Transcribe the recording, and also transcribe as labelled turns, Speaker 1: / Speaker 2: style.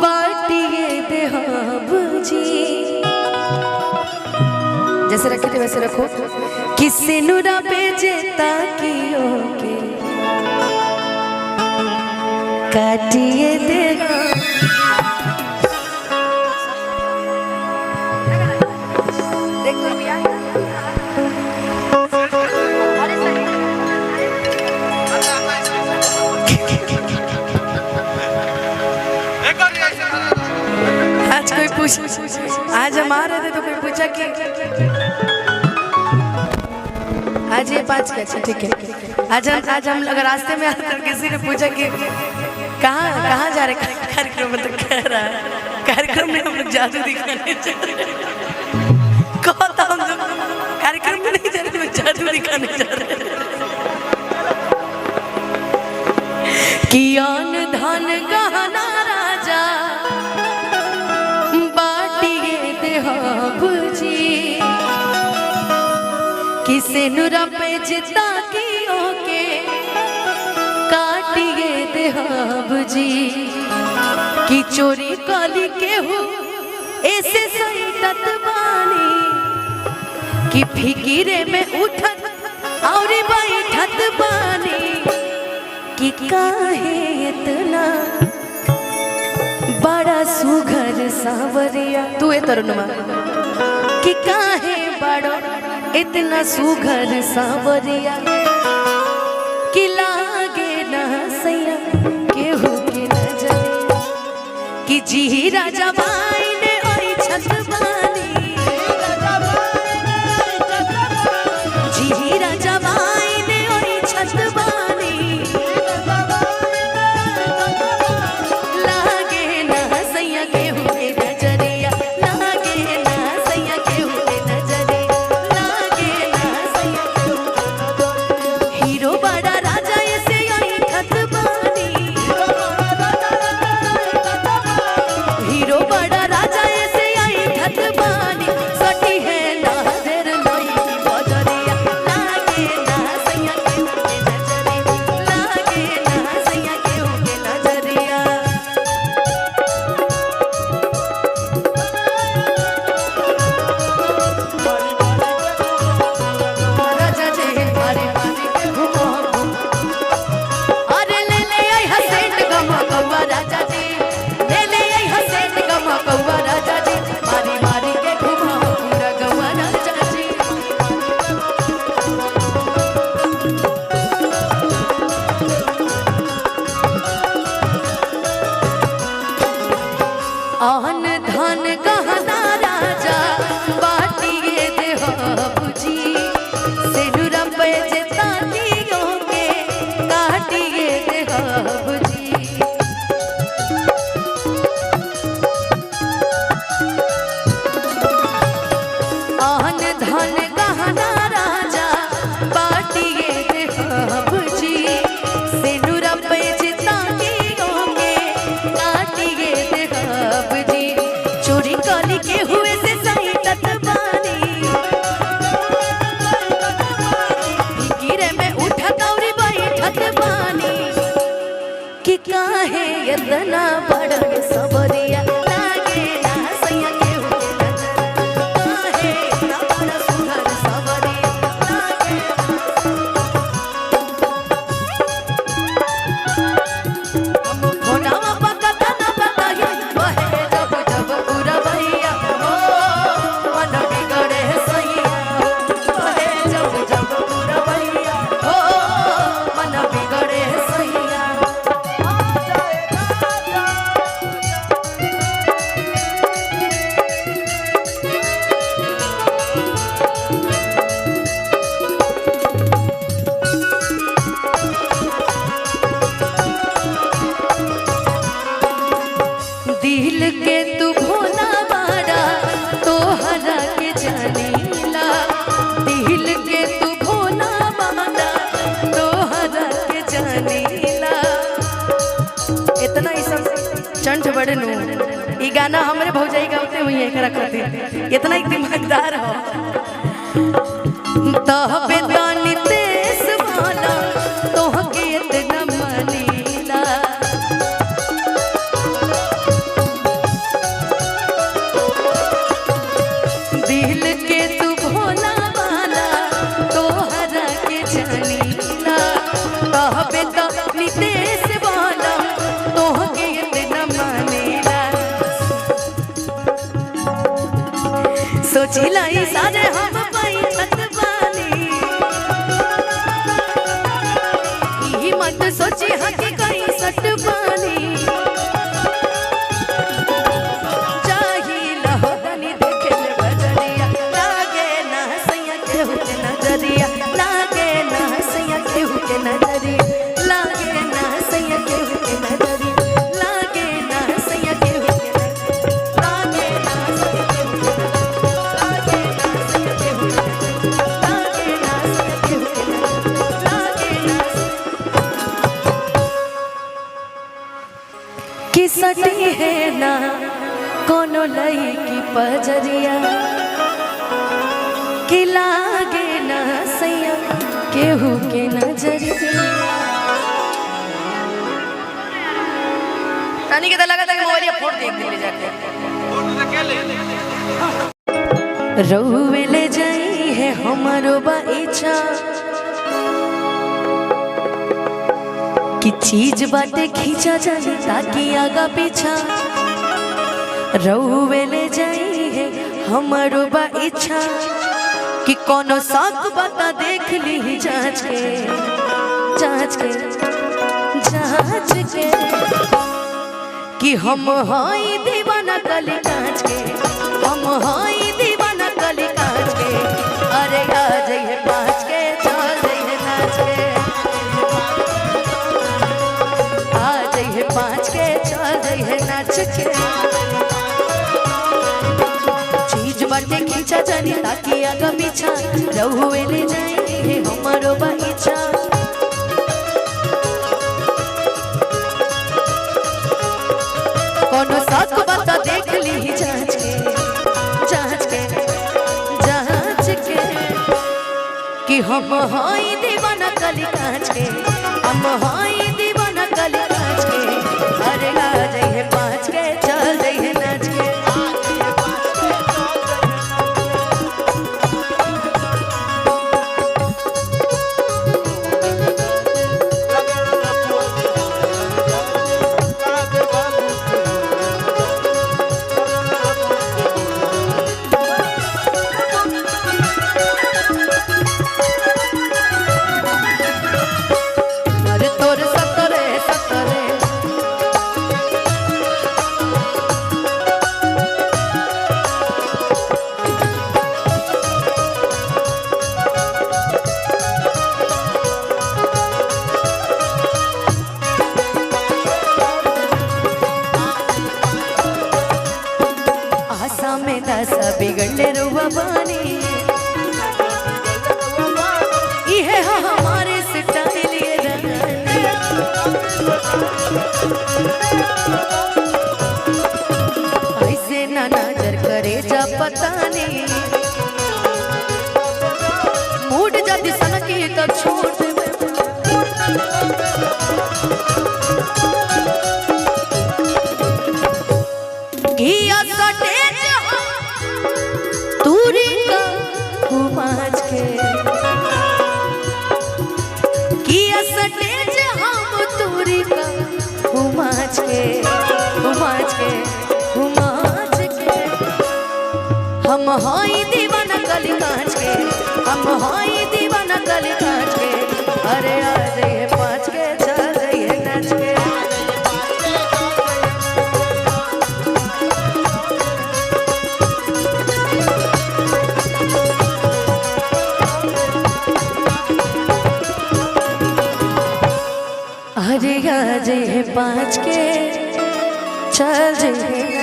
Speaker 1: बाटिए देहाब जी जैसे रखे थे वैसे रखो किसे नुरा बेजे ताकियो के काटिए देहाब आज हम आ रहे थे तो कोई पूछा कि आज ये 5 का। अच्छा ठीक है। आज हम अगर रास्ते में आते तो किसी ने पूछा कि कहाँ जा रहे कार्यक्रम में, तो कह रहा है कार्यक्रम में हम लोग जादू दिखाने जा रहे हैं। कहता हम लोग कार्यक्रम में नहीं जा रहे, तो जादू दिखाने जा रहे हैं। कि अन धन गहना राजा किसे नुरा पे जिता कियो के काटिए देहाब जी कि चोरी काली के हो ऐसे संतत बानी कि फिकिरे में उठत और बैठत बानी कि काहे इतना बड़ा सुघर सावरिया तू ए तरुणमा कि काहे बड़ा इतना सुघर सावरिया कि लागे ना सैया केहू के नजरिया कि जी राजा बाई ने ओई छतवानी जी राजा बाई ने ओई छतवानी लागे ना सैया केहू के नजरिया लागे ना सैया केहू के नजरिया हीरो बड़ा राजा ऐसे आई खतबानी हीरो बड़ा राजा ऐसे आई खतबानी सटी है ना देर नहीं बजरिया लागे ना सैया के नजरिया लागे ना सैया के नजरिया राजा जी हरे राजा जी ले ले आई हसेन गमा कौवा राजा जी मारी मारी के घुमा पूरा गवा राजा जी आन धन गहना राजा बाटिए देहाब जी सेनुरा पे जेतानियों के काटिए देहाब जी आन धन गहना राजा बाटिए देहाब जी सेनुरा पे जेतानियों के काटिए देहाब जी चोरी काली के हुए से सही तत्वानी गिरे में उठत और बैठत बानी कि काहे इतना बड़ा सबरिया लागे ना सैया के काहे इतना बड़ा सुघर सबरिया लागे होनावा पकता ना बताया वहे जब जब पूरा भैया हो मन बिगड़े सैया वहे जब जब पूरा भैया हो मन बिगड़े सैया दिल के तू भोला बाड़ा तोहरा के जानीला दिल के तू भोला बाड़ा तोहरा के जानीला इतना ही सब चंट बड़े नु ये गाना हमरे भौजाई गाते हुई है एकरा खातिर इतना ही दिमागदार हो तहबे तानी तेस वाला तोहके इतना मनीला सोचिला सारे हम बैठत बानी ई मत सोची हकी कहीं सट बानी चाहिला हो तनी देखे ले बजरिया लागे ना सैया केहू के नजरिया लागे ना सैया केहू के नजरिया लागे ना सैया केहू के नजरिया लागे ना सैया केहू के लागे ना सैया केहू के लागे ना सैया केहू के लागे ना सैया केहू के लागे ना कि सटी है ना कोनो लई की पजरिया कि लागे ना सैया केहू के नजरिया रानी के तो लगा था कि मोबाइल फोड़ देख ले जाके रहुए ले जाई है हमारो बा इच्छा कि चीज बाटे खींचा जाए ताकि आगा पीछा रहुए ले जाई है हमारो बा इच्छा कि कोनो शौक बता देख ली जांच के जांच के जांच के कि हम हाई दीवाना कली कांच के हम हाई दीवाना कली कांच के अरे आ जाइए पाँच के चल जाइए नाच के आ जाइए पाँच के चल जाइए नाच के चीज बाटे खींचा जानी ताकि आगा पीछा रहुए ले जाएंगे हमारो बगीचा कोनो साथ को बात देख ली जांच के जांच के जांच के कि हम हाई दीवाना कली कांच के हम हाई दीवाना कली कांच के अरे आ जाइए पाँच के चल जाइए नाच के बिगड़ले रुआ बानी ये हमारे स्टाइल ये ऐसे ना नजर करे जा पता नहीं मूड जाती सनकी तो छोड़ दे हम हाई दीवाना कली कांच के हम हाई दीवाना कली कांच के अरे आ जाइए पाँच के चल जाइए नाच के अरे आ जाइए पाँच के चल जाइए